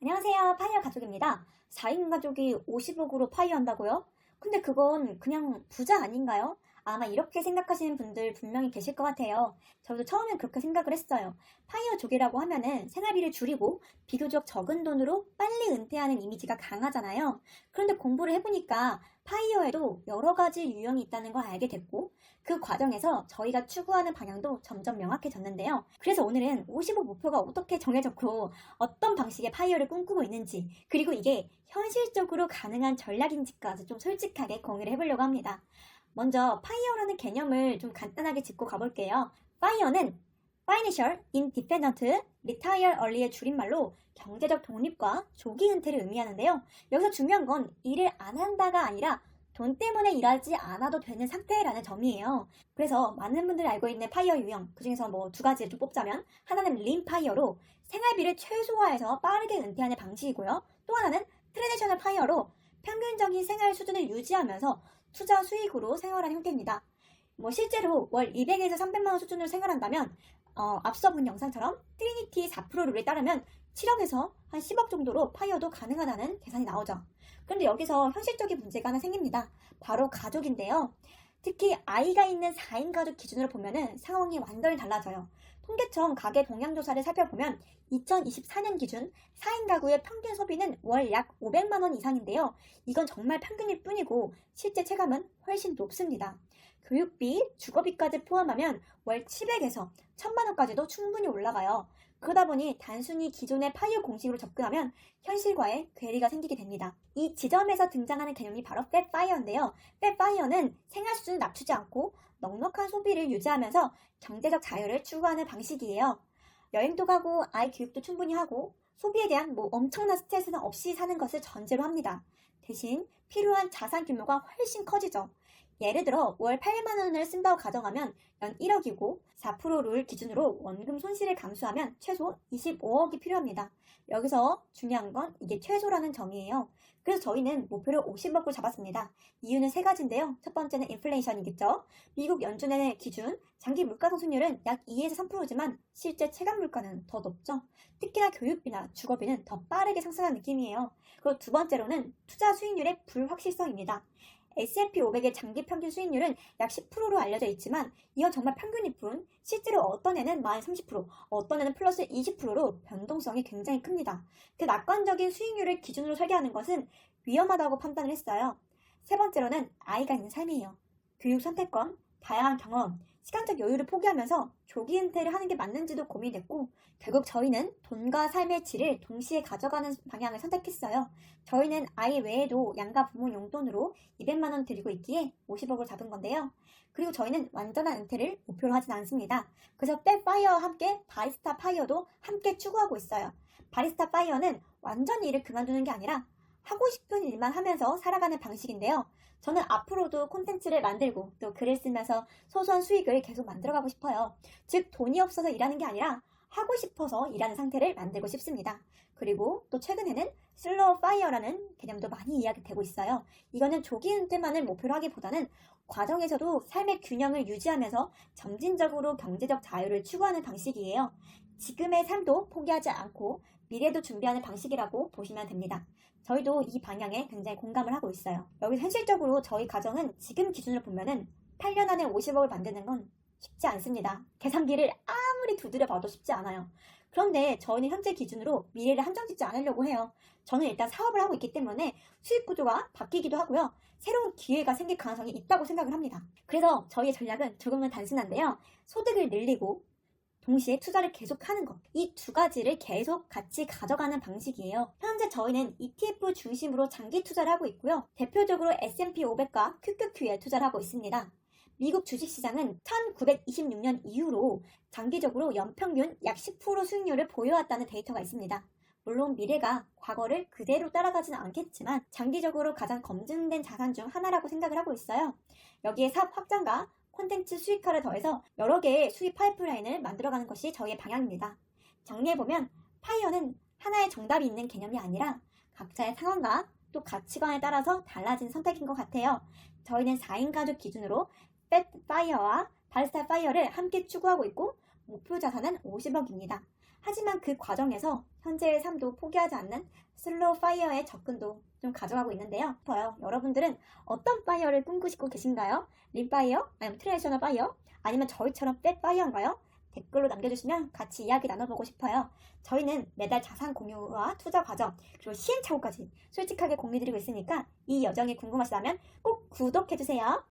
안녕하세요. 파이어 가족입니다. 4인 가족이 50억으로 파이어 한다고요? 근데 그건 그냥 부자 아닌가요? 아마 이렇게 생각하시는 분들 분명히 계실 것 같아요. 저도 처음엔 그렇게 생각을 했어요. 파이어족이라고 하면은 생활비를 줄이고 비교적 적은 돈으로 빨리 은퇴하는 이미지가 강하잖아요. 그런데 공부를 해보니까 파이어에도 여러 가지 유형이 있다는 걸 알게 됐고, 그 과정에서 저희가 추구하는 방향도 점점 명확해졌는데요. 그래서 오늘은 50억 목표가 어떻게 정해졌고, 어떤 방식의 파이어를 꿈꾸고 있는지, 그리고 이게 현실적으로 가능한 전략인지까지 좀 솔직하게 공유를 해보려고 합니다. 먼저 파이어라는 개념을 좀 간단하게 짚고 가볼게요. 파이어는 Financial Independent Retire Early의 줄임말로 경제적 독립과 조기 은퇴를 의미하는데요. 여기서 중요한 건 일을 안 한다가 아니라 돈 때문에 일하지 않아도 되는 상태라는 점이에요. 그래서 많은 분들이 알고 있는 파이어 유형, 그 중에서 뭐 두 가지를 좀 뽑자면, 하나는 린 파이어로 생활비를 최소화해서 빠르게 은퇴하는 방식이고요. 또 하나는 트레디셔널 파이어로 평균적인 생활 수준을 유지하면서 투자 수익으로 생활하는 형태입니다. 실제로 월 200에서 300만 원 수준으로 생활한다면 앞서 본 영상처럼 트리니티 4% 룰에 따르면 7억에서 한 10억 정도로 파이어도 가능하다는 계산이 나오죠. 그런데 여기서 현실적인 문제가 하나 생깁니다. 바로 가족인데요. 특히 아이가 있는 4인 가족 기준으로 보면은 상황이 완전히 달라져요. 통계청 가계 동향조사를 살펴보면 2024년 기준 4인 가구의 평균 소비는 월 약 500만 원 이상인데요. 이건 정말 평균일 뿐이고 실제 체감은 훨씬 높습니다. 교육비, 주거비까지 포함하면 월 700에서 1000만 원까지도 충분히 올라가요. 그러다 보니 단순히 기존의 파이어 공식으로 접근하면 현실과의 괴리가 생기게 됩니다. 이 지점에서 등장하는 개념이 바로 팻 파이어인데요. 팻 파이어는 생활 수준을 낮추지 않고 넉넉한 소비를 유지하면서 경제적 자유를 추구하는 방식이에요. 여행도 가고 아이 교육도 충분히 하고 소비에 대한 엄청난 스트레스는 없이 사는 것을 전제로 합니다. 대신 필요한 자산 규모가 훨씬 커지죠. 예를 들어 월 8만 원을 쓴다고 가정하면 연 1억이고 4%를 기준으로 원금 손실을 감수하면 최소 25억이 필요합니다. 여기서 중요한 건 이게 최소라는 점이에요. 그래서 저희는 목표를 50억을 잡았습니다. 이유는 세 가지인데요. 첫 번째는 인플레이션이겠죠. 미국 연준의 기준 장기 물가 상승률은 약 2에서 3%지만 실제 체감 물가는 더 높죠. 특히나 교육비나 주거비는 더 빠르게 상승하는 느낌이에요. 그리고 두 번째로는 투자 수익률의 불확실성입니다. S&P 500의 장기 평균 수익률은 약 10%로 알려져 있지만 이건 정말 평균일 뿐 실제로 어떤 애는 마이너스 30%, 어떤 애는 플러스 20%로 변동성이 굉장히 큽니다. 그 낙관적인 수익률을 기준으로 설계하는 것은 위험하다고 판단을 했어요. 세 번째로는 아이가 있는 삶이에요. 교육 선택권, 다양한 경험, 시간적 여유를 포기하면서 조기 은퇴를 하는 게 맞는지도 고민됐고 결국 저희는 돈과 삶의 질을 동시에 가져가는 방향을 선택했어요. 저희는 아이 외에도 양가 부모 용돈으로 200만 원 드리고 있기에 50억을 잡은 건데요. 그리고 저희는 완전한 은퇴를 목표로 하진 않습니다. 그래서 백 파이어와 함께 바리스타 파이어도 함께 추구하고 있어요. 바리스타 파이어는 완전히 일을 그만두는 게 아니라 하고 싶은 일만 하면서 살아가는 방식인데요. 저는 앞으로도 콘텐츠를 만들고 또 글을 쓰면서 소소한 수익을 계속 만들어가고 싶어요. 즉 돈이 없어서 일하는 게 아니라 하고 싶어서 일하는 상태를 만들고 싶습니다. 그리고 또 최근에는 슬로우 파이어라는 개념도 많이 이야기되고 있어요. 이거는 조기 은퇴만을 목표로 하기보다는 과정에서도 삶의 균형을 유지하면서 점진적으로 경제적 자유를 추구하는 방식이에요. 지금의 삶도 포기하지 않고 미래도 준비하는 방식이라고 보시면 됩니다. 저희도 이 방향에 굉장히 공감을 하고 있어요. 여기서 현실적으로 저희 가정은 지금 기준으로 보면은 8년 안에 50억을 만드는 건 쉽지 않습니다. 계산기를 아무리 두드려 봐도 쉽지 않아요. 그런데 저희는 현재 기준으로 미래를 한정짓지 않으려고 해요. 저는 일단 사업을 하고 있기 때문에 수익 구조가 바뀌기도 하고요. 새로운 기회가 생길 가능성이 있다고 생각을 합니다. 그래서 저희의 전략은 조금은 단순한데요. 소득을 늘리고 동시에 투자를 계속하는 것. 이 두 가지를 계속 같이 가져가는 방식이에요. 현재 저희는 ETF 중심으로 장기 투자를 하고 있고요. 대표적으로 S&P 500과 QQQ에 투자를 하고 있습니다. 미국 주식시장은 1926년 이후로 장기적으로 연평균 약 10% 수익률을 보여왔다는 데이터가 있습니다. 물론 미래가 과거를 그대로 따라가지는 않겠지만 장기적으로 가장 검증된 자산 중 하나라고 생각을 하고 있어요. 여기에 사업 확장과 콘텐츠 수익화를 더해서 여러 개의 수익 파이프라인을 만들어가는 것이 저희의 방향입니다. 정리해보면 파이어는 하나의 정답이 있는 개념이 아니라 각자의 상황과 또 가치관에 따라서 달라진 선택인 것 같아요. 저희는 4인 가족 기준으로 팻 파이어와 바리스타 파이어를 함께 추구하고 있고 목표 자산은 50억입니다. 하지만 그 과정에서 현재의 삶도 포기하지 않는 슬로우 파이어의 접근도 좀 가져가고 있는데요. 여러분들은 어떤 파이어를 꿈꾸시고 계신가요? 린 파이어? 아니면 트레디셔널 파이어? 아니면 저희처럼 백 파이어인가요? 댓글로 남겨주시면 같이 이야기 나눠보고 싶어요. 저희는 매달 자산 공유와 투자 과정, 그리고 시행착오까지 솔직하게 공유드리고 있으니까 이 여정이 궁금하시다면 꼭 구독해주세요.